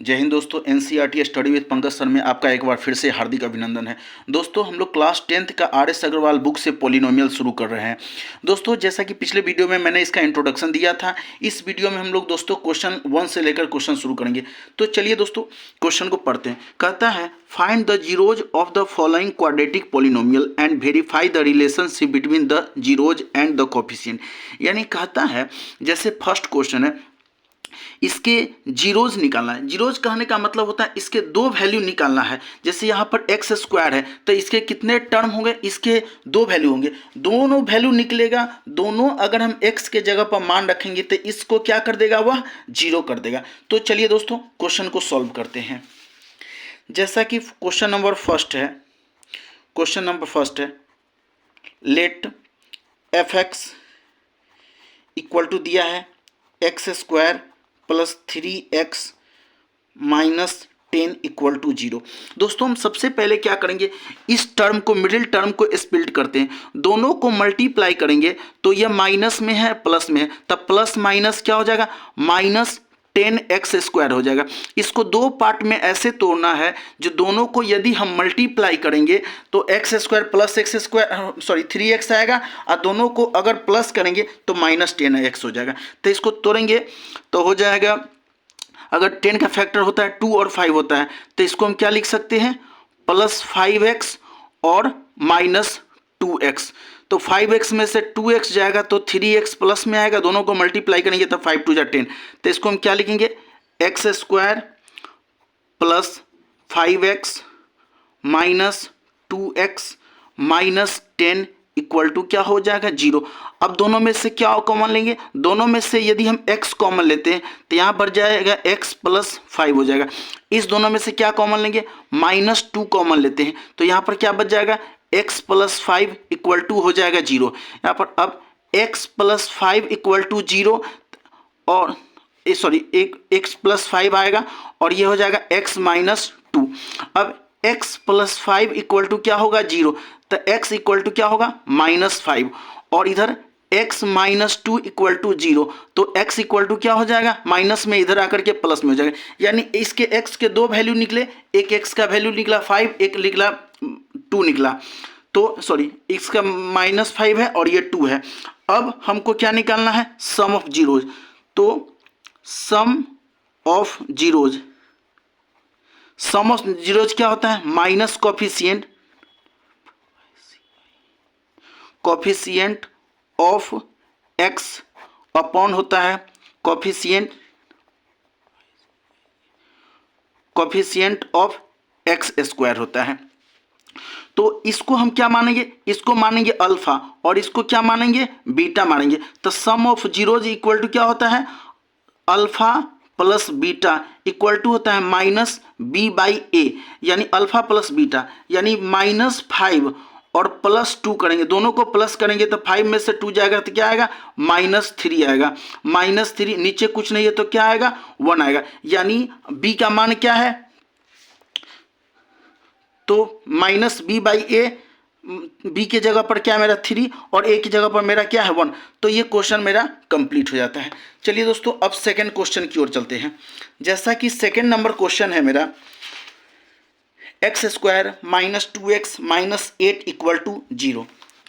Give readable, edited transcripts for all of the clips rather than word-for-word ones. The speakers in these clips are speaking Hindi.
जय हिंद दोस्तों। NCERT study with Pankaj sir में आपका एक बार फिर से हार्दिक अभिनंदन है। दोस्तों हम लोग क्लास 10th का आर.एस. अग्रवाल बुक से पॉलिनोमियल शुरू कर रहे हैं। दोस्तों जैसा कि पिछले वीडियो में मैंने इसका इंट्रोडक्शन दिया था, इस वीडियो में हम लोग दोस्तों क्वेश्चन 1 से लेकर क्वेश्चन शुरू करेंगे। तो चलिए दोस्तों क्वेश्चन को पढ़ते हैं। कहता है find the zeros of the following quadratic polynomial and verify the relationship between the zeros and the coefficient. यानी कहता है जैसे फर्स्ट क्वेश्चन है, इसके जीरोज निकालना है। जीरोज कहने का मतलब होता है इसके दो वैल्यू निकालना है। जैसे यहाँ पर एक्स स्क्वायर है तो इसके कितने टर्म होंगे, इसके दो वैल्यू होंगे, दोनों वैल्यू निकलेगा। दोनों अगर हम एक्स के जगह पर मान रखेंगे तो इसको क्या कर देगा, वह जीरो कर देगा। तो चलिए दोस्तों क्वेश्चन को सॉल्व करते हैं। जैसा कि क्वेश्चन नंबर फर्स्ट है let F X equal to दिया है X square plus 3x minus 10 equal to 0। दोस्तों हम सबसे पहले क्या करेंगे, इस टर्म को मिडिल टर्म को स्प्लिट करते हैं, दोनों को मल्टीप्लाई करेंगे तो यह माइनस में है प्लस में है, तब प्लस माइनस क्या हो जाएगा, माइनस 10x स्क्वायर हो जाएगा। इसको दो पार्ट में ऐसे तोड़ना है जो दोनों को यदि हम मल्टीप्लाई करेंगे तो x square plus x square 3x आएगा, और दोनों को अगर प्लस करेंगे तो माइनस 10x हो जाएगा। तो इसको तोड़ेंगे तो हो जाएगा, अगर 10 का फैक्टर होता है 2 और 5 होता है तो इसको हम क्या लिख सकते हैं, प्लस 5x और माइनस 2x। तो 5x में से 2x जाएगा तो 3x प्लस में आएगा, दोनों को मल्टीप्लाई करेंगे तो 5 2 जा 10। तो इसको हम क्या लिखेंगे, X square plus 5x minus 2x minus 10 equal to क्या हो जाएगा, 0। अब दोनों में से क्या कॉमन लेंगे, दोनों में से यदि हम x कॉमन लेते हैं तो यहाँ पर जाएगा x प्लस 5 हो जाएगा। इस दोनों में से क्या कॉमन लेंगे, माइनस 2 कॉमन लेते हैं तो यहाँ पर क्या बच जाएगा, x प्लस 5 इक्वल टू हो जाएगा 0। यहाँ पर अब x प्लस 5 इक्वल टू 0 और x प्लस 5 आएगा और ये हो जाएगा x माइनस 2। अब x प्लस 5 इक्वल टू क्या होगा, 0, तो x इक्वल टू क्या होगा, माइनस 5, और इधर x माइनस 2 इक्वल टू 0, तो x इक्वल टू क्या हो जाएगा, माइनस में इधर आकर के प्लस में हो जाएगा। यानी इसके x के दो वैल्यू निकले, एक x का वैल्यू निकला 5, एक निकला 2 निकला, तो इसका माइनस 5 है और ये 2 है। अब हमको क्या निकालना है, सम ऑफ जीरोज। तो सम ऑफ जीरोज क्या होता है, minus coefficient of x upon होता है कोफिशिएंट ऑफ x स्क्वायर होता है। तो इसको हम क्या मानेंगे, इसको मानेंगे अल्फा और इसको क्या मानेंगे, बीटा मानेंगे। तो sum of zeros equal to क्या होता है, alpha plus beta equal to होता है माइनस b बाई ए, यानी अल्फा प्लस बीटा, यानी माइनस 5 और प्लस 2 करेंगे, दोनों को प्लस करेंगे तो 5 में से 2 जाएगा तो क्या आएगा, माइनस 3 आएगा। माइनस 3 नीचे कुछ नहीं है तो क्या आएगा, 1 आएगा। यानी b का मान क्या है, तो minus b by A, b के जगह पर क्या मेरा 3 और a की जगह पर मेरा क्या है 1। तो ये क्वेश्चन मेरा कंप्लीट हो जाता है। चलिए दोस्तों अब सेकंड क्वेश्चन की ओर चलते हैं। जैसा कि सेकंड नंबर क्वेश्चन है मेरा, X square minus 2x minus 8 equal to 0।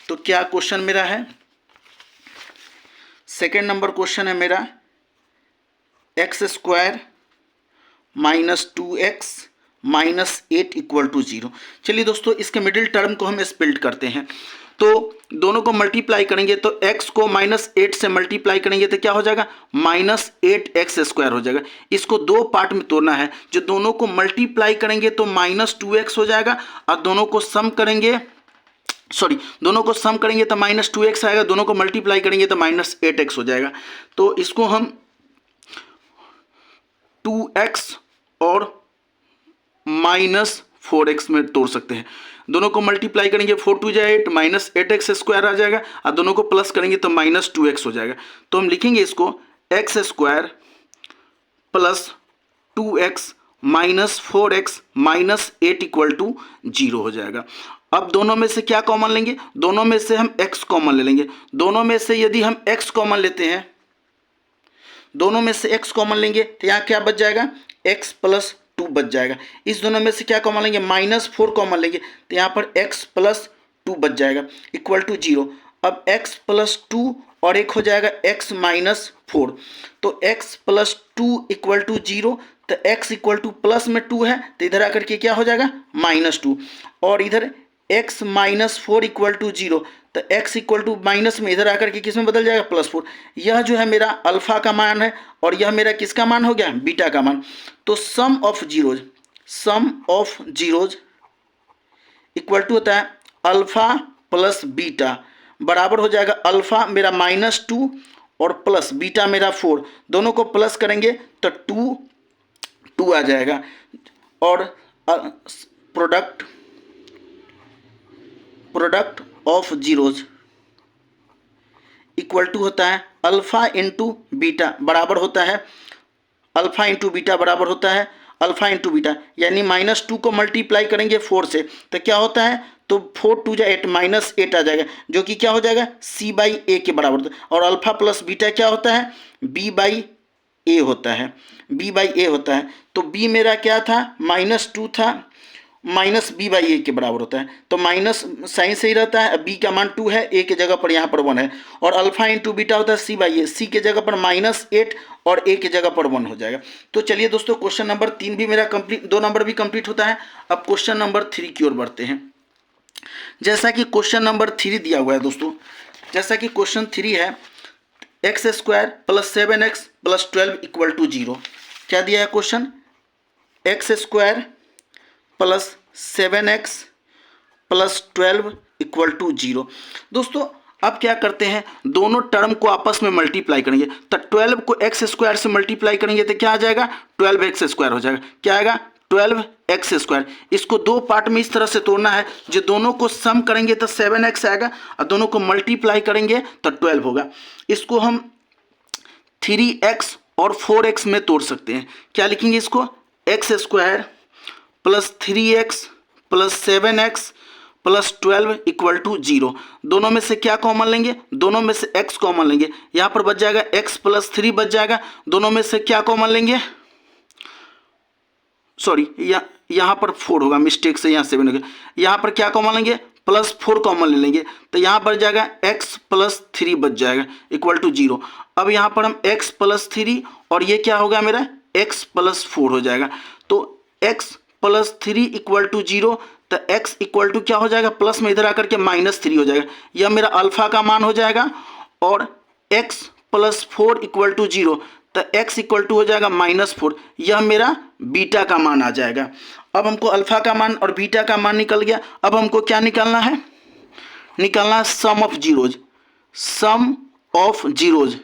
तो क्या क्वेश्चन मेरा है, सेकंड नंबर क्वेश्चन है मेरा, X square minus 2x minus 8 equal to 0। चलिए दोस्तों इसके मिडिल टर्म को हम स्प्लिट करते हैं, तो दोनों को मल्टीप्लाई करेंगे तो x को माइनस 8 से मल्टीप्लाई करेंगे तो क्या हो जाएगा, माइनस 8x स्क्वायर हो जाएगा। इसको दो पार्ट में तोड़ना है, जो दोनों को मल्टीप्लाई करेंगे तो माइनस 2x हो जाएगा, और दोनों को सम करेंगे तो माइनस 2x आएगा, दोनों को मल्टीप्लाई करेंगे तो माइनस 8x हो जाएगा। तो इसको हम 2x और माइनस 4x में तोड़ सकते हैं। दोनों को मल्टीप्लाई करेंगे 4 2 जा 8, माइनस 8x स्क्वायर आ जाएगा, और दोनों को प्लस करेंगे तो माइनस 2x हो जाएगा। तो हम लिखेंगे इसको X square plus 2x minus 4x minus 8 equal to 0 हो जाएगा। अब दोनों में से क्या कॉमन लेंगे, दोनों में से हम x कॉमन ले लेंगे। दोनों में से यदि हम x कॉमन लेते हैं दोनों में से x कॉमन लेंगे तो यहाँ क्या बच जाएगा, x प्लस 2 बच जाएगा। इस दोनों में से क्या कॉमन लेंगे, -4 कॉमन लेंगे तो यहाँ पर x प्लस 2 बच जाएगा इक्वल टू 0। अब x प्लस 2 और एक हो जाएगा x माइनस 4, तो x प्लस 2 इक्वल टू 0, तो x इक्वल टू प्लस में 2 है तो इधर आकर के क्या हो जाएगा -2, और इधर x माइनस 4 इक्वल टू 0, तो x इक्वल टू माइनस में इधर आकर के किस में बदल जाएगा, +4। यह जो है मेरा अल्फा का मान है और यह मेरा किसका मान हो गया, बीटा का मान। तो sum of zeros equal to होता है अल्फा प्लस बीटा, बराबर हो जाएगा अल्फा मेरा -2 और प्लस बीटा मेरा 4, दोनों को प्लस करेंगे तो 2 आ जाएगा। और product of zeros equal to होता है अल्फा इंटू बीटा, बराबर होता है अल्फा इंटू बीटा, बराबर होता है अल्फा इंटू बीटा, यानी -2 को मल्टीप्लाई करेंगे 4 से तो क्या होता है, तो 4 2 जा 8 -8 आ जाएगा, जो कि क्या हो जाएगा c/a के बराबर होता है। और अल्फा प्लस बीटा क्या होता है, b/a होता है, b/a होता है। तो b मेरा क्या था, -2 था, -b/a के बराबर होता है, तो माइनस साइन सही रहता है। b का मान 2 है, a के जगह पर यहाँ पर 1 है, और अल्फा इंटू बीटा होता है c/a, c के जगह पर -8 और a के जगह पर 1 हो जाएगा। तो चलिए दोस्तों, क्वेश्चन नंबर 3 भी मेरा कंप्लीट, 2 नंबर भी कंप्लीट होता है। अब क्वेश्चन नंबर 3 की ओर बढ़ते हैं। जैसा कि क्वेश्चन नंबर 3 दिया हुआ है दोस्तों, जैसा कि क्वेश्चन 3 है x² + 7x + 12 इक्वल टू 0। क्या दिया है question, x² + 7x + 12 equal to 0। दोस्तों अब क्या करते हैं, दोनों टर्म को आपस में मल्टीप्लाई करेंगे, तो 12 को x² से मल्टीप्लाई करेंगे तो क्या आ जाएगा, 12x² हो जाएगा। क्या आएगा, 12x²। इसको दो पार्ट में इस तरह से तोड़ना है, जो दोनों को सम करेंगे तो 7x आएगा और दोनों को मल्टीप्लाई करेंगे तो 12 होगा। इसको हम 3x और 4x में तोड़ सकते हैं। क्या लिखेंगे इसको, x² + 3x + 7x + 12 equal to 0। दोनों में से क्या कॉमन लेंगे, दोनों में से x कॉमन लेंगे, यहाँ पर बच जाएगा x + 3 बच जाएगा। दोनों में से क्या कॉमन लेंगे, सॉरी यहाँ पर 4 होगा, मिस्टेक से यहाँ 7 हो गया, यहाँ पर क्या कॉमन लेंगे, +4 कॉमन ले लेंगे, तो यहाँ पर जाएगा x + 3 बच जाएगा इक्वल टू 0। अब यहाँ पर हम x + 3 और ये क्या होगा मेरा x + 4 हो जाएगा, तो x + 3 इक्वल टू 0, तो x इक्वल टू क्या हो जाएगा, प्लस में इधर आकर के -3 हो जाएगा, यह मेरा अल्फा का मान हो जाएगा। और x + 4 इक्वल टू 0, तो x इक्वल टू हो जाएगा -4, यह मेरा बीटा का मान आ जाएगा। अब हमको अल्फा का मान और बीटा का मान निकल गया। अब हमको क्या निकालना है, निकालना है sum of zeros. Sum of zeros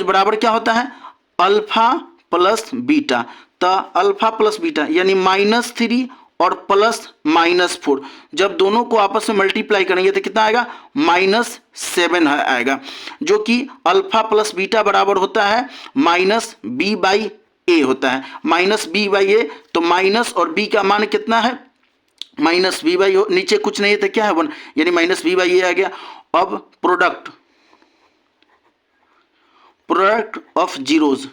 बराबर क्या होता है, अल्फा प्लस बीटा। तो अल्फा प्लस बीटा यानी -3 और +-4, जब दोनों को आपस में मल्टीप्लाई करेंगे तो कितना आएगा, -7 आएगा, जो कि अल्फा प्लस बीटा बराबर होता है -b/a होता है, -b/a। तो माइनस और b का मान कितना है, -b/a, नीचे कुछ नहीं है तो क्या है 1, यानी -b/a आ गया। अब product of zeros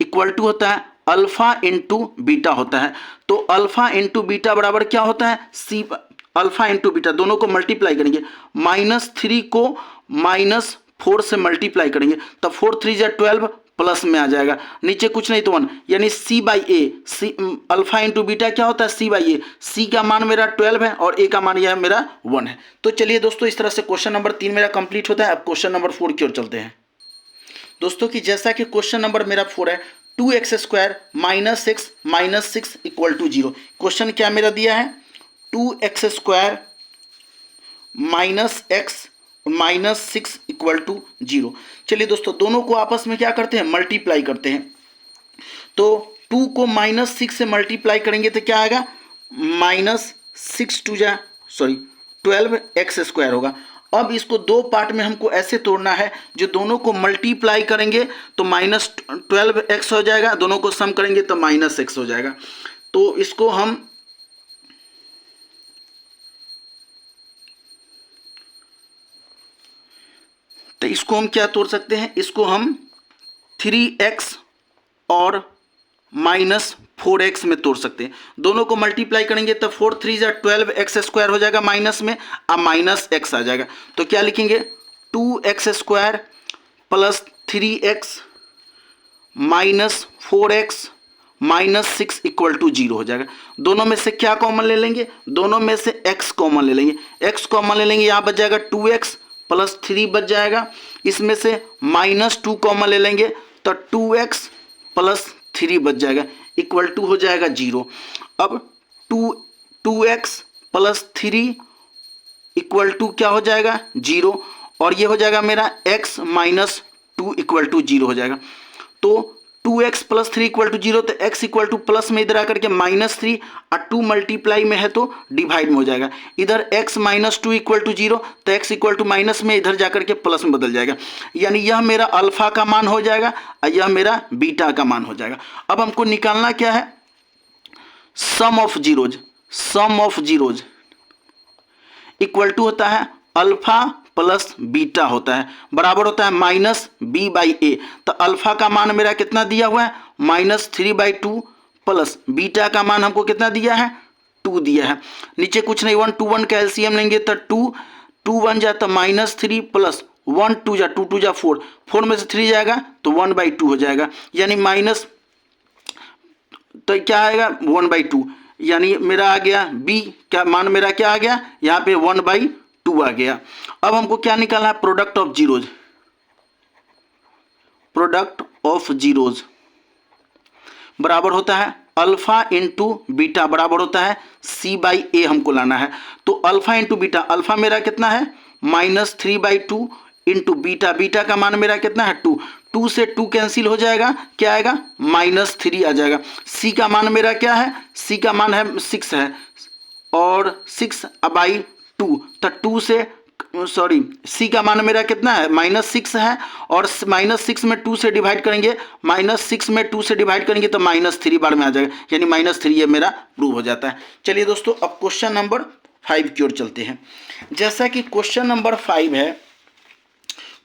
equal to होता है अल्फा इंटू बीटा होता है। तो अल्फा इंटू बीटा बराबर क्या होता है, सी, अल्फा इंटू बीटा, दोनों को मल्टीप्लाई करेंगे, -3 को -4 से मल्टीप्लाई करेंगे तो 4 3 जा 12 प्लस में आ जाएगा, नीचे कुछ नहीं तो 1, यानी c/a। अल्फा इंटू बीटा क्या होता है, c/a। c का मान मेरा 12 है और a का मान यह मेरा 1 है। तो चलिए दोस्तों, इस तरह से क्वेश्चन नंबर 3 मेरा कंप्लीट होता है। अब क्वेश्चन नंबर 4 की ओर चलते हैं दोस्तों, की जैसा कि क्वेश्चन नंबर मेरा 4 है, 2x² - 6 इक्वल टू 0। क्वेश्चन क्या मेरा दिया है, 2x² - x - 6 इक्वल टू 0। चलिए दोस्तों, दोनों को आपस में क्या करते हैं, मल्टीप्लाई करते हैं। तो 2 को -6 से मल्टीप्लाई करेंगे तो क्या आएगा, -6 2 जा 12x² होगा। अब इसको दो पार्ट में हमको ऐसे तोड़ना है, जो दोनों को मल्टीप्लाई करेंगे तो -12x हो जाएगा, दोनों को सम करेंगे तो -x हो जाएगा। तो इसको हम तो इसको हम क्या तोड़ सकते हैं, इसको हम 3x और -4x में तोड़ सकते हैं। दोनों को मल्टीप्लाई करेंगे तो 4 3 जा 12x² हो जाएगा, माइनस में अब -x आ जाएगा। तो क्या लिखेंगे, 2x² plus 3x minus 4x minus 6 equal to 0 हो जाएगा। दोनों में से क्या कॉमन ले लेंगे, दोनों में से x कॉमन ले लेंगे। x कॉमन ले लेंगे, यहाँ बच जाएगा 2x प्लस 3 बच जाएगा। इसमें से -2 कॉमन ले लेंगे तो 2x प्लस 3 बच जाएगा, इक्वल टू हो जाएगा 0। अब 2x प्लस 3 इक्वल टू क्या हो जाएगा, 0। और ये हो जाएगा मेरा x माइनस 2 इक्वल टू 0 हो जाएगा। तो 2x प्लस 3 इक्वल टू 0, तो x इक्वल टू प्लस में इधर आकर के -3 और 2 मल्टीप्लाई में है तो डिवाइड में हो जाएगा। इधर x माइनस 2 इक्वल टू 0, तो x इक्वल टू माइनस में इधर जाकर के प्लस में बदल जाएगा। यानी यह मेरा अल्फा का मान हो जाएगा और यह मेरा बीटा का मान हो जाएगा। अब हमको निकालना क्या है, sum of zeros. Sum of zeros equal to होता है अल्फा प्लस बीटा होता है, बराबर होता है -b/a। तो अल्फा का मान मेरा कितना दिया हुआ है, -3/2 प्लस बीटा का मान हमको कितना दिया है, 2 दिया है। नीचे कुछ नहीं, 1 2 1 का एलसीएम लेंगे तो 2 1 जा तो -3 प्लस 1 2 जा 2 2 जा 4, 4 में से 3 जाएगा तो 1/2 हो जाएगा। यानी माइनस तो क्या आएगा 1/2, यानी मेरा आ गया b क्या मान, मेरा क्या आ गया यहाँ पे 1/2 आ गया। अब हमको क्या निकालना है, product of zeros. Product of zeros बराबर होता है अल्फा इंटू बीटा, बराबर होता है c/a हमको लाना है। तो अल्फा इंटू बीटा, अल्फा मेरा कितना है -3/2 इंटू बीटा, बीटा का मान मेरा कितना है 2, 2 से 2 कैंसिल हो जाएगा, क्या आएगा -3 आ जाएगा। c का मान मेरा क्या है, c का मान है 6 है और 6/2, तो 2 से सॉरी c का मान मेरा कितना है -6 है और -6 में 2 से डिवाइड करेंगे, -6 में 2 से डिवाइड करेंगे तो -3 बार में आ जाएगा, यानी -3 ये मेरा प्रूव हो जाता है। चलिए दोस्तों अब क्वेश्चन नंबर 5 की ओर चलते हैं। जैसा कि क्वेश्चन नंबर 5 है,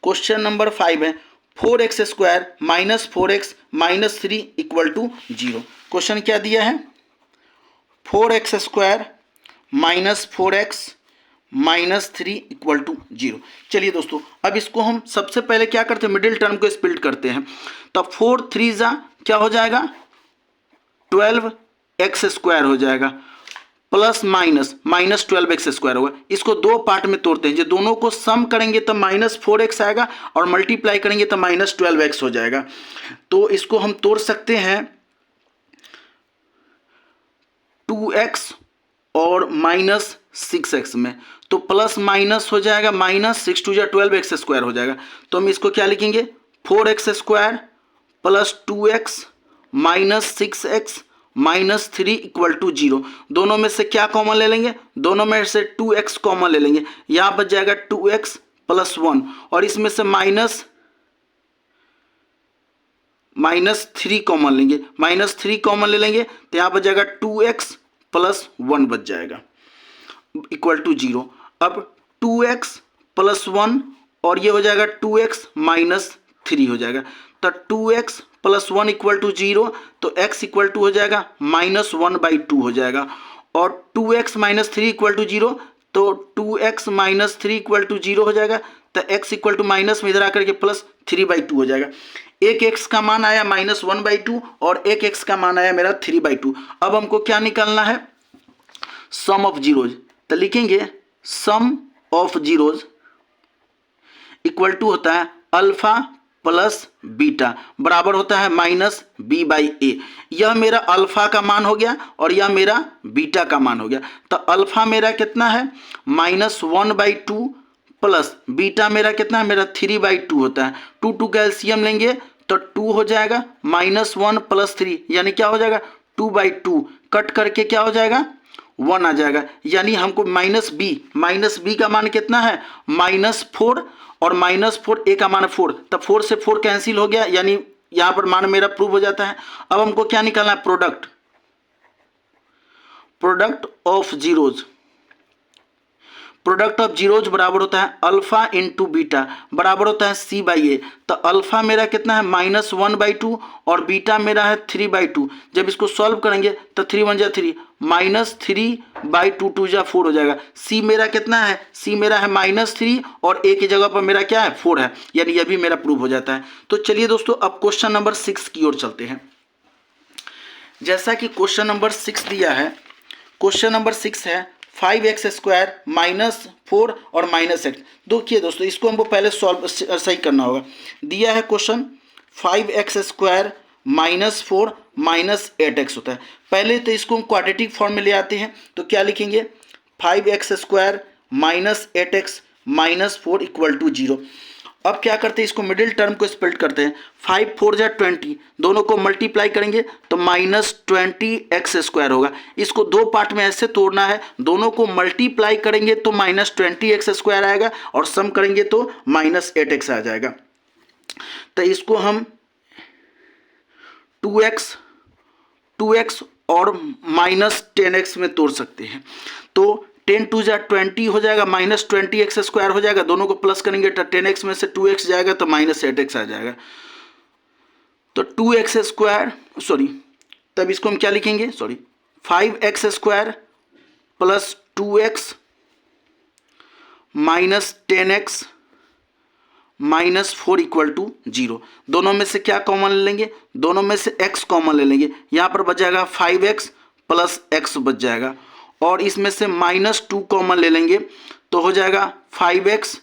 क्वेश्चन नंबर 5 है 4x² minus 4x minus 3 equal to 0। Question क्या दिया है, 4x² minus 4x minus 3 equal to 0। चलिए दोस्तों अब इसको हम सबसे पहले क्या करते हैं, मिडिल टर्म को स्प्लिट करते हैं। तब 4 3 जा क्या हो जाएगा 12x² हो जाएगा, प्लस माइनस -12x² होगा। इसको दो पार्ट में तोड़ते हैं, जो दोनों को सम करेंगे तो -4x आएगा और मल्टीप्लाई करेंगे तो -12x हो जाएगा। तो इसको हम तोड़ सकते हैं 2x और -6x में, तो प्लस माइनस हो जाएगा, -6 2 जा 12x² हो जाएगा। तो हम इसको क्या लिखेंगे 4x² plus 2x minus 6x minus 3 equal to 0। दोनों में से क्या कॉमन ले लेंगे, दोनों में से 2x कॉमन ले लेंगे, यहाँ बच जाएगा 2x प्लस 1 और इसमें से -3 कॉमन लेंगे, -3 कॉमन ले लेंगे तो यहाँ बच जाएगा 2x प्लस 1 बच जाएगा इक्वल टू 0। अब 2x प्लस 1 और ये हो जाएगा 2x माइनस 3 हो जाएगा, तो 2x प्लस 1 इक्वल टू 0, तो x इक्वल टू हो जाएगा -1/2 हो जाएगा। और 2x माइनस 3 इक्वल टू 0, तो 2x माइनस 3 इक्वल टू 0 हो जाएगा, तो x इक्वल टू माइनस में इधर आकर के प्लस 3/2 हो जाएगा। एक x का मान आया -1/2 और एक x का मान आया मेरा 3/2। अब हमको क्या निकालना है, सम ऑफ जीरोज। तो लिखेंगे सम ऑफ जीरोज इक्वल टू होता है अल्फा प्लस बीटा, बराबर होता है -b/a। यह मेरा अल्फा का मान हो गया और यह मेरा बीटा का मान हो गया। तो अल्फा मेरा कितना है -1/2 प्लस बीटा मेरा कितना है, मेरा 3/2 होता है। 2 2 का एलसीएम लेंगे तो 2 हो जाएगा, -1 प्लस 3 यानी क्या हो जाएगा 2/2, कट करके क्या हो जाएगा 1 आ जाएगा। यानी हमको -b का मान कितना है -4 और -4 a का मान 4, तब 4 से 4 कैंसिल हो गया, यानी यहाँ पर मान मेरा प्रूव हो जाता है। अब हमको क्या निकालना है, product of zeros. Product of zeros बराबर होता है अल्फा इंटू बीटा बराबर होता है सी बाई ए। तो अल्फा मेरा कितना है -1/2 और बीटा मेरा है 3/2। जब इसको सॉल्व करेंगे तो 3 1 जा 3 -3/2 2 जा 4 हो जाएगा। सी मेरा कितना है, सी मेरा है -3 और ए की जगह पर मेरा क्या है 4 है, यानी यह भी मेरा प्रूव हो जाता है। तो चलिए दोस्तों अब क्वेश्चन नंबर 6 की ओर चलते हैं। जैसा कि क्वेश्चन नंबर 6 दिया है, क्वेश्चन नंबर 6 है 5x² -4 और -x। देखिए दोस्तों इसको हमको पहले सॉल्व सही करना होगा। दिया है क्वेश्चन 5x² -4 -8x होता है। पहले तो इसको हम क्वाड्रेटिक फॉर्म में ले आते हैं, तो क्या लिखेंगे 5x² -8x -4 = 0। अब क्या करते हैं, इसको मिडिल टर्म को स्प्लिट करते हैं। 5 4 जा 20, दोनों को मल्टीप्लाई करेंगे तो -20x² होगा। इसको दो पार्ट में ऐसे तोड़ना है, दोनों को मल्टीप्लाई करेंगे तो -20x² आएगा और सम करेंगे तो -8x आ जाएगा। तो इसको हम 2x और -10x में तोड़ सकते हैं। तो 10 2 जा 20 हो जाएगा, -20x² हो जाएगा, दोनों को प्लस करेंगे तो 10x में से 2x जाएगा तो -8x आ जाएगा। तो 2x², तब इसको हम क्या लिखेंगे, 5x² प्लस 2x -10x -4 = 0। दोनों में से क्या कॉमन ले लेंगे, दोनों में से x कॉमन ले लेंगे। यहाँ पर बच जाएगा 5x प्लस x बच जाएगा और इसमें से -2 कॉमन ले लेंगे तो हो जाएगा 5x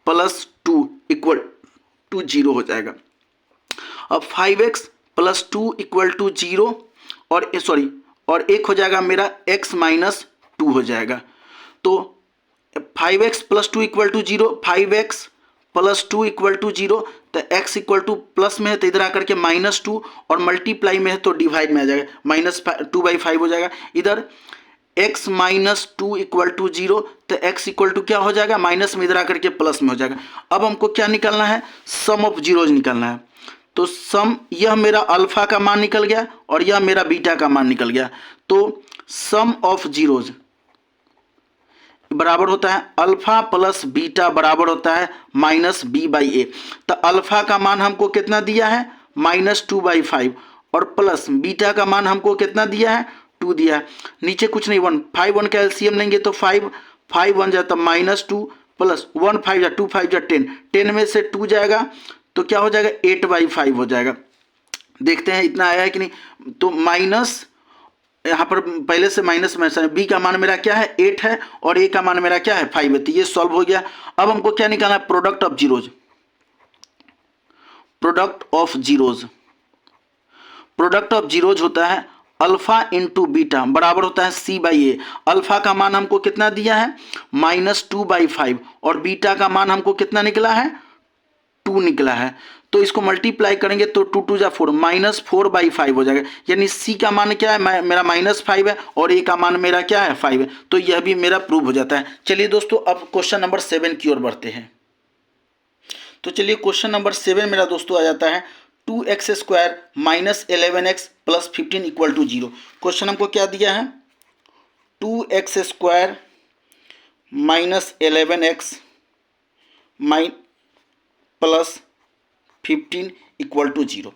प्लस 2 = 0 हो जाएगा। अब 5x प्लस 2 = 0 और एक हो जाएगा मेरा x -2 हो जाएगा। तो 5x प्लस 2 = 0, 5x प्लस 2 = 0, तो x = प्लस में है तो इधर आकर के -2 और मल्टीप्लाई में है तो डिवाइड में आ जाएगा, -2/5 हो जाएगा। इधर x -2 = 0, तो x = क्या हो जाएगा, माइनस में इधर आकर के प्लस में हो जाएगा। अब हमको क्या निकालना है, सम ऑफ जीरोज निकालना है। तो सम, यह मेरा अल्फा का मान निकल गया और यह मेरा बीटा का मान निकल गया। तो सम ऑफ जीरोज बराबर होता है अल्फा प्लस बीटा बराबर होता है -b/a। तो अल्फा का मान हमको कितना दिया है -2/5 और प्लस बीटा का मान हमको कितना दिया है 2 दिया है। नीचे कुछ नहीं, 1 5 1 का एलसीएम लेंगे तो 5 5 1 जाता -2 प्लस 1 5 जा 2 5 जा 10, 10 में से 2 जाएगा तो क्या हो जाएगा 8/5 हो जाएगा। देखते हैं इतना आया है कि नहीं। तो माइनस, यहाँ पर पहले से माइनस में बी का मान मेरा क्या है 8 है और ए का मान मेरा क्या है 5 है। तो ये सॉल्व हो गया। अब हमको क्या निकालना है, product of zeros. Product of zeros होता है अल्फा इंटू बीटा बराबर होता है c/a। अल्फा का मान हमको कितना दिया है -2/5 और बीटा का मान हमको कितना निकला है 2 निकला है। तो इसको मल्टीप्लाई करेंगे तो 2 2 जा 4 -4/5 हो जाएगा। यानी सी का मान क्या है, मेरा -5 है और ए का मान मेरा क्या है 5 है। तो यह भी मेरा प्रूव हो जाता है। चलिए दोस्तों अब क्वेश्चन नंबर 7 की ओर बढ़ते हैं। तो चलिए क्वेश्चन नंबर 7 मेरा दोस्तों आ जाता है 2x² -11x + 15 = 0। क्वेश्चन हमको क्या दिया है 2x² -11x + 15 = 0।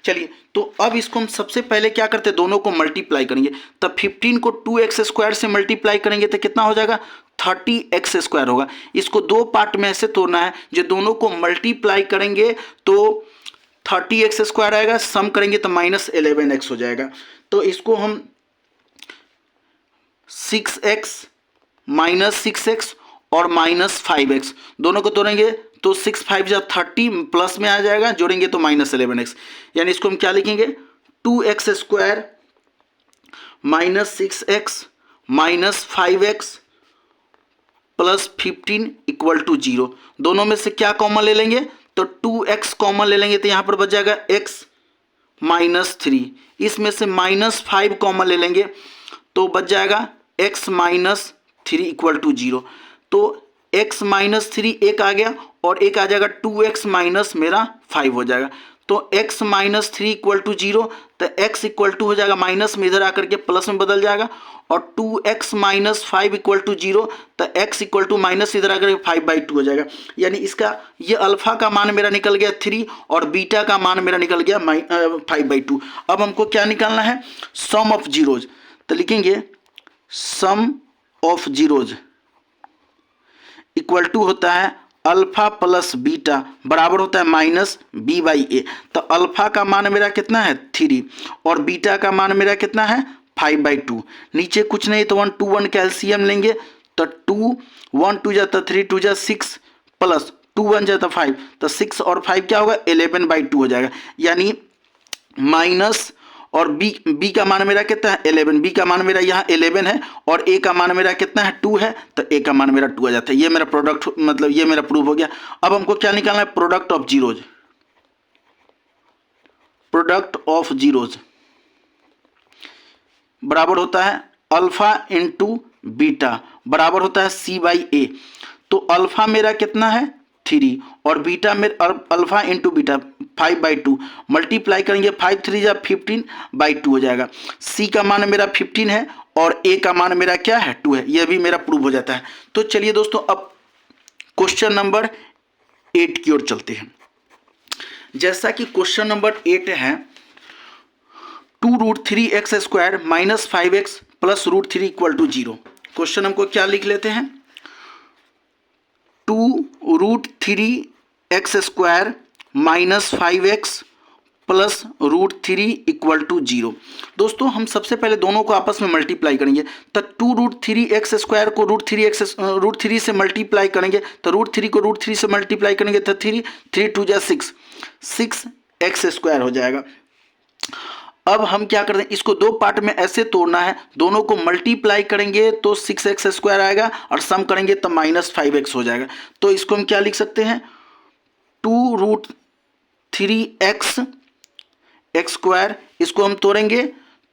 चलिए तो अब इसको हम सबसे पहले क्या करते हैं, दोनों को मल्टीप्लाई करेंगे। तब 15 को 2x² से मल्टीप्लाई करेंगे तो कितना हो जाएगा 30x² होगा। इसको दो पार्ट में ऐसे तोड़ना है, जो दोनों को मल्टीप्लाई करेंगे तो 30x² आएगा, सम करेंगे तो -11x हो जाएगा। तो इसको हम 6x -6x और -5x दोनों को तोड़ेंगे तो 6 5 जा 30 प्लस में आ जाएगा, जोड़ेंगे तो -11x। यानी इसको हम क्या लिखेंगे 2x² -6x -5x + 15 = 0। दोनों में से क्या कॉमन ले लेंगे, तो 2x कॉमन ले लेंगे तो यहाँ पर बच जाएगा x -3। इसमें से -5 कॉमन ले लेंगे तो बच जाएगा x -3 = 0। तो x -3 एक आ गया और एक आ जाएगा 2x - मेरा 5 हो जाएगा। तो x माइनस 3 इक्वल टू 0, तो x इक्वल टू हो जाएगा माइनस में इधर आकर के प्लस में बदल जाएगा, और 2x माइनस 5 इक्वल टू 0, तो x इक्वल टू माइनस इधर आकर के 5/2 हो जाएगा। यानी इसका ये अल्फा का मान मेरा निकल गया 3 और बीटा का मान मेरा निकल गया 5/2। अब हमको क्या निकालना है, सम ऑफ जीरोज। तो लिखेंगे सम ऑफ जीरोज इक्वल टू होता है अल्फा प्लस बीटा बराबर होता है माइनस b/a। तो अल्फा का मान मेरा कितना है 3 और बीटा का मान मेरा कितना है 5/2। नीचे कुछ नहीं तो 1 2 1 कैल्शियम लेंगे, तो 2 1 2 जाता 3 2 जा 6 प्लस 2 1 जाता 5, तो 6 और 5 क्या होगा 11/2 हो जाएगा। यानी माइनस और b का मान मेरा कितना है 11, b का मान मेरा यहाँ 11 है और a का मान मेरा कितना है 2 है, तो a का मान मेरा 2 आ जाता है। ये मेरा प्रोडक्ट मतलब ये मेरा प्रूफ हो गया। अब हमको क्या निकालना है, product of zeros. Product of zeros बराबर होता है अल्फा इंटू बीटा बराबर होता है c/a। तो अल्फा मेरा कितना है 3 और बीटा मेरा अल्फा इंटू बीटा 5/2 मल्टीप्लाई करेंगे 5 3 जा 15/2 हो जाएगा। c का मान मेरा 15 है और a का मान मेरा क्या है 2 है। यह भी मेरा प्रूव हो जाता है। तो चलिए दोस्तों अब क्वेश्चन नंबर 8 की ओर चलते हैं। जैसा कि क्वेश्चन नंबर 8 है 2√3x² minus 5x plus √3 equal to 0। Question हमको क्या लिख लेते हैं, 2√3x² minus 5x plus √3 equal to 0। दोस्तों हम सबसे पहले दोनों को आपस में मल्टीप्लाई करेंगे, तो 2√3x² को √3 से मल्टीप्लाई करेंगे, तो √3 को √3 से मल्टीप्लाई करेंगे तो 3 3 2 जा 6x² हो जाएगा। अब हम क्या करते हैं, इसको दो पार्ट में ऐसे तोड़ना है, दोनों को मल्टीप्लाई करेंगे तो 6x² आएगा और सम करेंगे तो माइनस 5x हो जाएगा। तो इसको हम क्या लिख सकते हैं, 2√3x² इसको हम तोड़ेंगे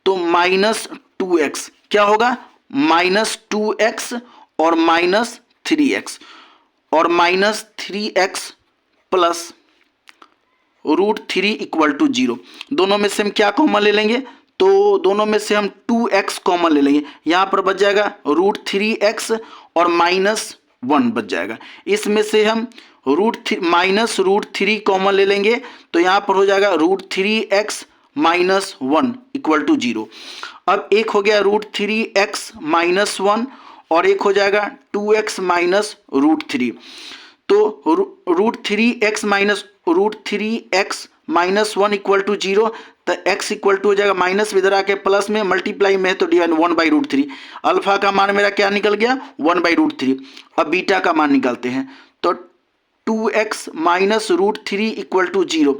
तो माइनस 2x क्या होगा, माइनस 2x और माइनस 3x और minus 3x plus √3 equal to 0। दोनों में से हम क्या कॉमन ले लेंगे, तो दोनों में से हम 2x कॉमन ले लेंगे। यहाँ पर बच जाएगा √3x और माइनस 1 बच जाएगा। इसमें से हम माइनस √3 कॉमन ले लेंगे तो यहाँ पर हो जाएगा √3x माइनस 1 इक्वल टू 0। अब एक हो गया √3x माइनस 1 और एक हो जाएगा 2x माइनस √3। तो √3x माइनस 1 इक्वल टू 0, तो x इक्वल टू हो जाएगा माइनस में इधर आके प्लस में, मल्टीप्लाई में है तो डिवाइड 1/√3। अल्फा का मान मेरा क्या निकल गया 1/√3। अब बीटा का मान निकालते हैं, तो 2x माइनस √3 इक्वल टू 0,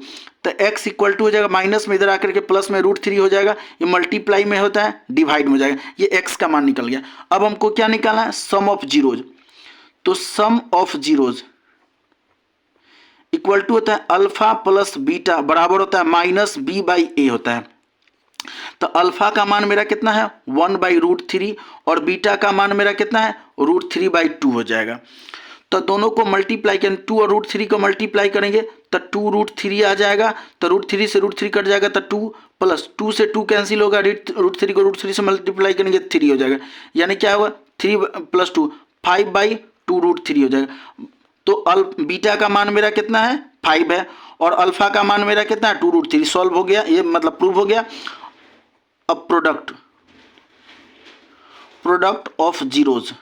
तो x इक्वल टू हो जाएगा माइनस में इधर आकर के प्लस में √3 हो जाएगा, ये मल्टीप्लाई में होता है डिवाइड में हो जाएगा, ये x का मान निकल गया। अब हमको क्या निकालना है, सम ऑफ जीरोज। तो sum of zeros equal to होता है अल्फा प्लस बीटा बराबर होता है माइनस b/a होता है। तो अल्फा का मान मेरा कितना है 1/√3 और बीटा का मान मेरा कितना है √3/2 हो जाएगा। तो दोनों को मल्टीप्लाई करें, 2 और √3 को मल्टीप्लाई करेंगे तो 2√3 आ जाएगा, तो √3 से √3 कट जाएगा तो 2 प्लस 2 से 2 कैंसिल होगा, √3 को √3 से मल्टीप्लाई करेंगे 3 हो जाएगा। यानी क्या होगा 3 प्लस 2 5/2√3 हो जाएगा। तो बीटा का मान मेरा कितना है 5 है और अल्फा का मान मेरा कितना है 2√3। सॉल्व हो गया, ये मतलब प्रूव हो गया। अब product of zeros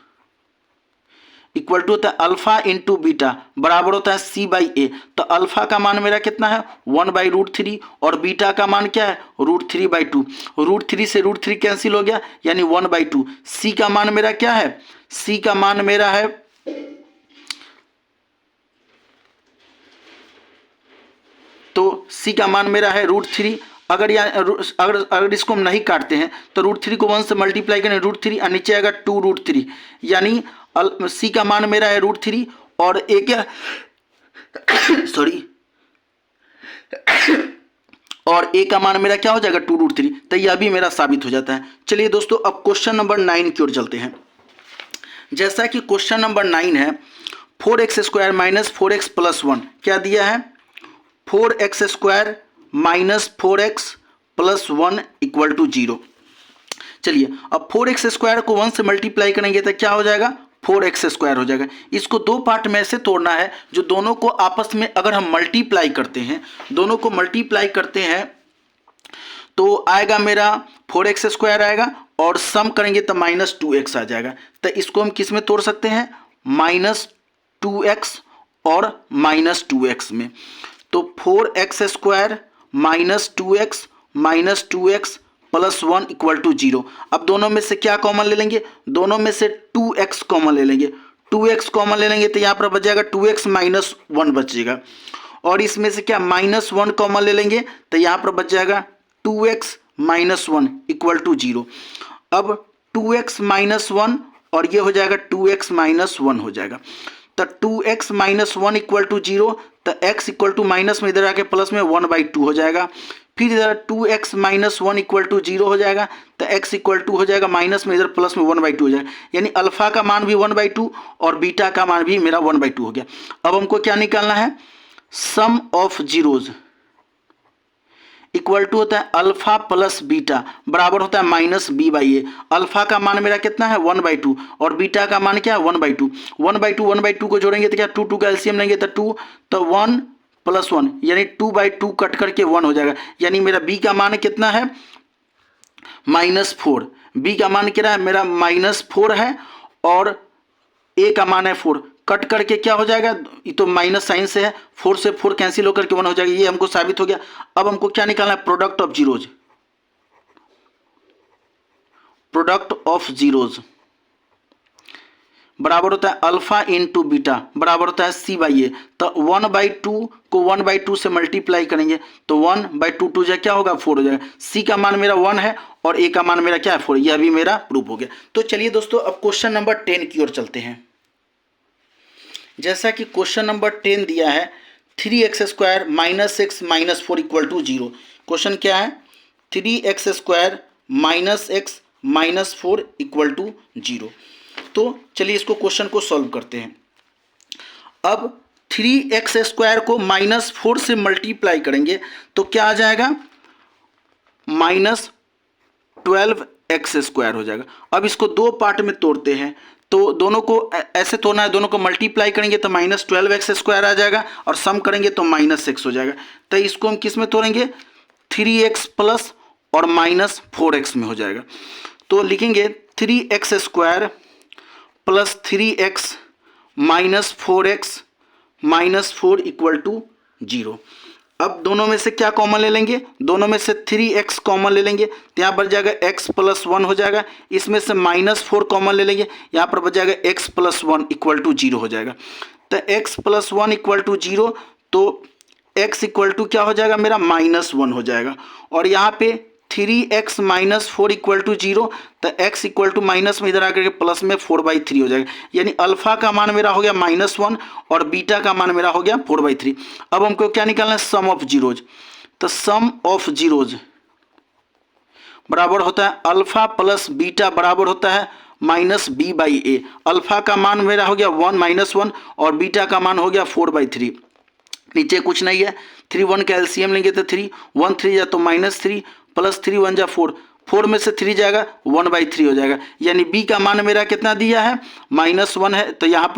equal to होता है अल्फा इंटू बीटा बराबर होता है c/a। तो अल्फा का मान मेरा कितना है 1/√3 और बीटा का मान क्या है √3/2। √3 से √3 कैंसिल हो गया यानी 1/2। c का मान मेरा क्या है, c का मान मेरा है तो c का मान मेरा है √3। अगर इसको हम नहीं काटते हैं तो √3 को 1 से मल्टीप्लाई करें √3 और नीचे आएगा 2√3, यानी c का मान मेरा है √3 और एक सॉरी और a का मान मेरा क्या हो जाएगा 2√3। तो यह भी मेरा साबित हो जाता है। चलिए दोस्तों अब क्वेश्चन नंबर 9 की ओर चलते हैं। जैसा कि क्वेश्चन नंबर 9 है 4x² माइनस 4x प्लस 1 क्या दिया है 4x² minus 4x plus 1 equal to 0। चलिए अब 4x² को 1 से मल्टीप्लाई करेंगे तो क्या हो जाएगा, 4x² हो जाएगा। इसको दो पार्ट में से तोड़ना है, जो दोनों को आपस में अगर हम मल्टीप्लाई करते हैं, दोनों को मल्टीप्लाई करते हैं तो आएगा मेरा 4x² आएगा और सम करेंगे तो -2x आ जाएगा। तो इसको हम किस में तोड़ सकते हैं, -2x और -2x में। तो 4x² -2x plus 1 equal to 0। अब दोनों में से क्या कॉमन ले लेंगे, दोनों में से 2x कॉमन ले लेंगे। 2x कॉमन ले लेंगे तो यहाँ पर बच जाएगा 2x माइनस 1 बचेगा, और इसमें से क्या -1 कॉमन ले लेंगे तो यहाँ पर बच जाएगा 2x माइनस 1 इक्वल टू 0। अब 2x माइनस 1 और ये हो जाएगा 2x माइनस 1 हो जाएगा। तो 2x माइनस 1 इक्वल टू 0, तो x इक्वल टू माइनस में इधर आके प्लस में 1/2 हो जाएगा। फिर इधर 2x माइनस 1 इक्वल टू 0 हो जाएगा, तो x इक्वल टू हो जाएगा माइनस में इधर प्लस में 1/2 हो जाएगा। यानी अल्फा का मान भी 1/2 और बीटा का मान भी मेरा 1/2 हो गया। अब हमको क्या निकालना है, sum of zeros equal to होता है अल्फा प्लस बीटा बराबर होता है -b/a। अल्फा का मान मेरा कितना है 1/2 और बीटा का मान क्या है 1/2। 1/2 को जोड़ेंगे तो क्या 2 का एलसीएम लेंगे तो 2, तो 1 + 1 यानी 2/2 कट करके 1 हो जाएगा। यानी मेरा b का मान कितना है -4। b का मान क्या है मेरा -4 है और a का मान है 4। कट करके क्या हो जाएगा, ये तो माइनस साइन से है, 4 से 4 कैंसिल होकर के 1 हो जाएगा। ये हमको साबित हो गया। अब हमको क्या निकालना है, product of zeros. Product of zeros बराबर होता है अल्फा इंटू बीटा बराबर होता है c/a। तो 1/2 को 1/2 से मल्टीप्लाई करेंगे तो 1/2 2 जा क्या होगा 4 हो जाएगा। c का मान मेरा 1 है और a का मान मेरा क्या है 4। यह भी मेरा प्रूफ हो गया। तो चलिए दोस्तों अब क्वेश्चन नंबर 10 की ओर चलते हैं। जैसा कि क्वेश्चन नंबर 10 दिया है 3x² - x - 4 equal to 0। Question क्या है, 3x² - x - 4 इक्वल टू 0। तो चलिए इसको क्वेश्चन को सॉल्व करते हैं। अब 3x² को -4 से मल्टीप्लाई करेंगे तो क्या आ जाएगा, -12x² हो जाएगा। अब इसको दो पार्ट में तोड़ते हैं, तो दोनों को ऐसे तोड़ना है, दोनों को मल्टीप्लाई करेंगे तो -12x² आ जाएगा और सम करेंगे तो -6 हो जाएगा। तो इसको हम किस में तोड़ेंगे, 3x प्लस और -4x में हो जाएगा। तो लिखेंगे 3x² plus 3x minus 4x minus 4 equal to 0। अब दोनों में से क्या कॉमन ले लेंगे, दोनों में से 3x कॉमन ले लेंगे तो यहाँ पर जाएगा x + 1 हो जाएगा। इसमें से -4 कॉमन ले लेंगे, यहाँ पर बच जाएगा x + 1 इक्वल टू 0 हो जाएगा। तो x + 1 इक्वल टू 0, तो x इक्वल टू क्या हो जाएगा मेरा -1 हो जाएगा। और यहाँ पे 3x - 4 इक्वल टू 0, तो x इक्वल टू माइनस में इधर आकर के प्लस में 4/3 हो जाएगा। यानी अल्फा का मान मेरा हो गया -1 और बीटा का मान मेरा हो गया 4/3। अब हमको क्या निकालना है, सम ऑफ जीरोज। तो सम ऑफ जीरोज बराबर होता है अल्फा प्लस बीटा बराबर होता है -b/a। अल्फा का मान मेरा हो गया 1 और बीटा का मान हो गया 4/3। नीचे कुछ नहीं है, 3 1 का एलसीएम लेंगे तो 3 1 3 जा तो -3 प्लस 3 1 जा 4, 4 में से 3 जाएगा 1/3 हो जाएगा। यानी b का मान मेरा कितना दिया है -1 है, तो यहाँ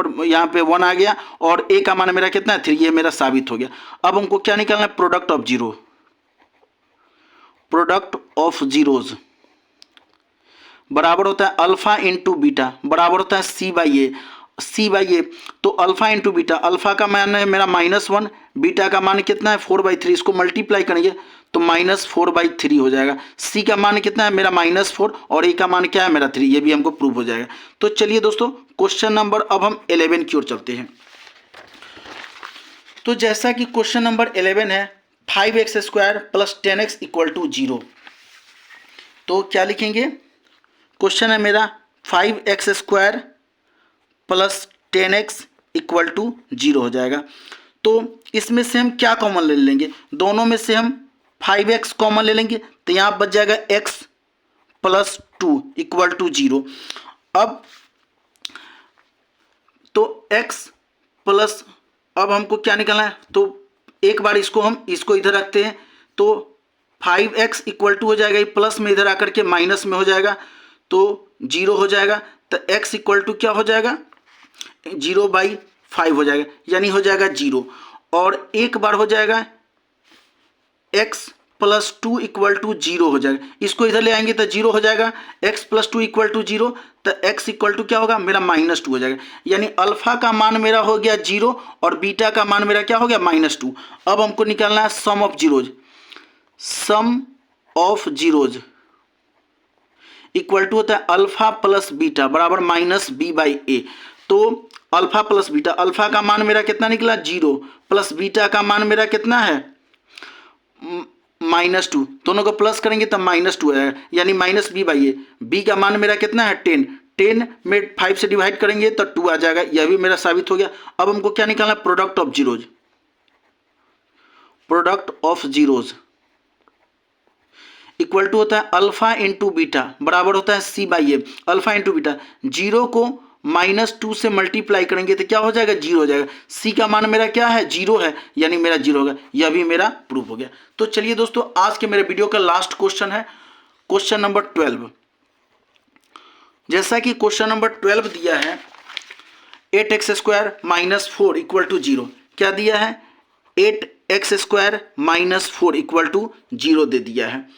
पे 1 आ गया और a का मान मेरा कितना है 3। ये मेरा साबित हो गया। अब हमको क्या निकालना है, product of zero. Product of zeros बराबर होता है अल्फा इंटू बीटा बराबर होता है c/a। c/a तो अल्फा इंटू बीटा, अल्फा का मान है मेरा -1, बीटा का मान कितना है 4/3। इसको मल्टीप्लाई करेंगे तो -4/3 हो जाएगा। c का मान कितना है मेरा -4 और a का मान क्या है मेरा 3। ये भी हमको प्रूव हो जाएगा। तो चलिए दोस्तों क्वेश्चन नंबर अब हम 11 की ओर चलते हैं। तो जैसा कि क्वेश्चन नंबर 11 है 5x² + 10x इक्वल टू 0। तो क्या लिखेंगे, क्वेश्चन है मेरा 5x² + 10x इक्वल टू 0 हो जाएगा। तो इसमें से हम क्या कॉमन ले लेंगे, दोनों में से हम 5x कॉमन ले लेंगे तो यहाँ बच जाएगा x + 2 इक्वल टू 0। अब तो x प्लस, अब हमको क्या निकालना है, तो एक बार इसको इधर रखते हैं तो 5x इक्वल टू हो जाएगा, ये प्लस में इधर आकर के माइनस में हो जाएगा तो 0 हो जाएगा। तो x इक्वल टू क्या हो जाएगा, 0/5 हो जाएगा, यानी हो जाएगा 0। और एक बार हो जाएगा x प्लस 2 इक्वल टू 0 हो जाएगा, इसको इधर ले आएंगे तो 0 हो जाएगा। x प्लस 2 इक्वल टू 0, तो x इक्वल टू क्या होगा मेरा -2 हो जाएगा, यानी अल्फा का मान मेरा हो गया 0 और बीटा का मान मेरा क्या हो गया -2। अब हमको निकालना है sum of zeros. Sum of zeros equal to होता है अल्फा प्लस बीटा बराबर -b/a। तो अल्फा प्लस बीटा, अल्फा का मान मेरा कितना निकला 0 प्लस बीटा का मान मेरा कितना है -2, दोनों को प्लस करेंगे तो -2 आएगा, यानी -b/a। b का मान मेरा कितना है 10 में 5 से डिवाइड करेंगे तो 2 आ जाएगा, यह भी मेरा साबित हो गया। अब हमको क्या निकालना है, product of zeros. Product of zeros equal to होता है अल्फा इंटू बीटा बराबर होता है c/a। अल्फा इंटू बीटा, 0 को -2 से मल्टीप्लाई करेंगे तो क्या हो जाएगा 0 हो जाएगा। c का मान मेरा क्या है 0 है, यानी मेरा 0 होगा, यह भी मेरा प्रूफ हो गया। तो चलिए दोस्तों, आज के मेरे वीडियो का लास्ट क्वेश्चन है क्वेश्चन नंबर 12। जैसा कि क्वेश्चन नंबर 12 दिया है 8x² - 4 इक्वल टू 0। क्या दिया है 8x² - 4 इक्वल टू 0 दे दिया है।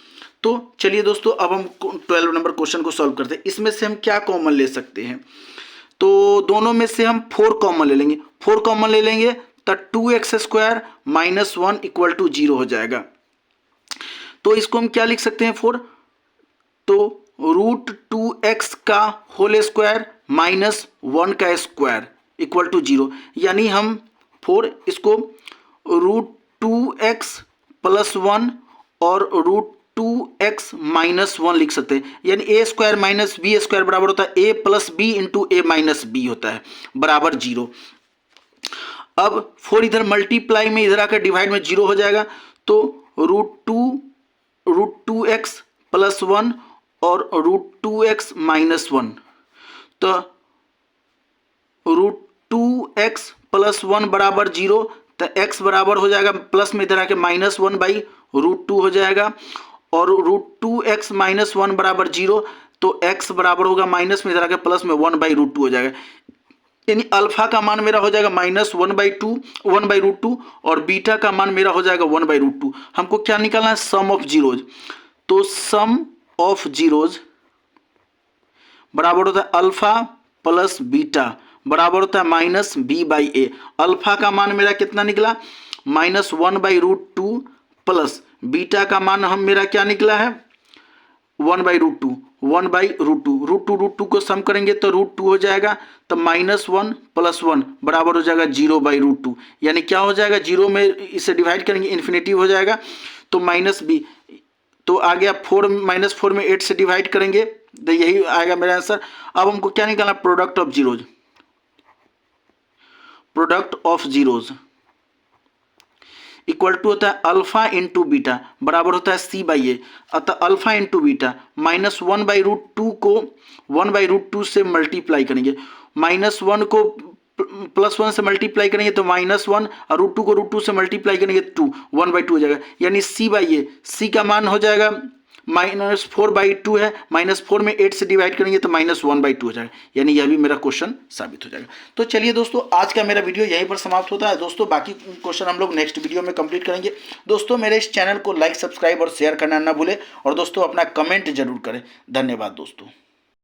तो चलिए दोस्तों, अब हम 12 नंबर क्वेश्चन को सॉल्व करते हैं। इसमें से हम क्या कॉमन ले सकते हैं, तो दोनों में से हम 4 कॉमन ले लेंगे। 4 कॉमन ले लेंगे तो 2x² - 1 इक्वल टू 0 हो जाएगा। तो इसको हम क्या लिख सकते हैं 4, तो √2x का होल स्क्वायर -1 का स्क्वायर इक्वल टू 0, यानी हम 4 इसको √2x + 1 और √2x - 1 लिख सकते हैं, यानी a² - b² बराबर होता है a + b × a - b होता है बराबर 0। अब 4 इधर मल्टीप्लाई में इधर आकर डिवाइड में 0 हो जाएगा, तो √2x + 1 और √2x - 1, तो √2x + 1 बराबर 0, तो x बराबर हो जाएगा प्लस में इधर आके -1/√2 हो जाएगा, और √2x - 1 बराबर 0, तो x बराबर होगा माइनस में इधर आके प्लस में 1/√2 हो जाएगा, यानी अल्फा का मान मेरा हो जाएगा -1/2 और बीटा का मान मेरा हो जाएगा 1/√2। हमको क्या निकालना है, सम ऑफ जीरोज। तो सम ऑफ जीरोज बराबर होता है अल्फा प्लस बीटा बराबर होता है -b/a। अल्फा का मान मेरा कितना निकला -1/√2 प्लस बीटा का मान हम मेरा क्या निकला है 1/√2। √2 को सम करेंगे तो √2 हो जाएगा, तो -1 + 1 बराबर हो जाएगा 0/√2, यानी क्या हो जाएगा 0 में इसे डिवाइड करेंगे इन्फिनिटी हो जाएगा, तो -b, तो आ गया 4 -4 में 8 से डिवाइड करेंगे तो यही आएगा मेरा आंसर। अब हमको क्या निकालना, product of zeros. Product of zeros equal to होता है अल्फा इंटू बीटा बराबर होता है c/a। अतः अल्फा इंटू बीटा -1/√2 को 1/√2 से मल्टीप्लाई करेंगे, -1 को +1 से मल्टीप्लाई करेंगे तो -1 और √2 को √2 से मल्टीप्लाई करेंगे 2, 1/2 हो जाएगा, यानी c/a। c का मान हो जाएगा -4/2 है, -4 में 8 से डिवाइड करेंगे तो -1/2 हो जाएगा, यानी यह भी मेरा क्वेश्चन साबित हो जाएगा। तो चलिए दोस्तों, आज का मेरा वीडियो यहीं पर समाप्त होता है। दोस्तों बाकी क्वेश्चन हम लोग नेक्स्ट वीडियो में कंप्लीट करेंगे। दोस्तों मेरे इस चैनल को लाइक, सब्सक्राइब और शेयर करना ना भूलें, और दोस्तों अपना कमेंट जरूर करें। धन्यवाद दोस्तों।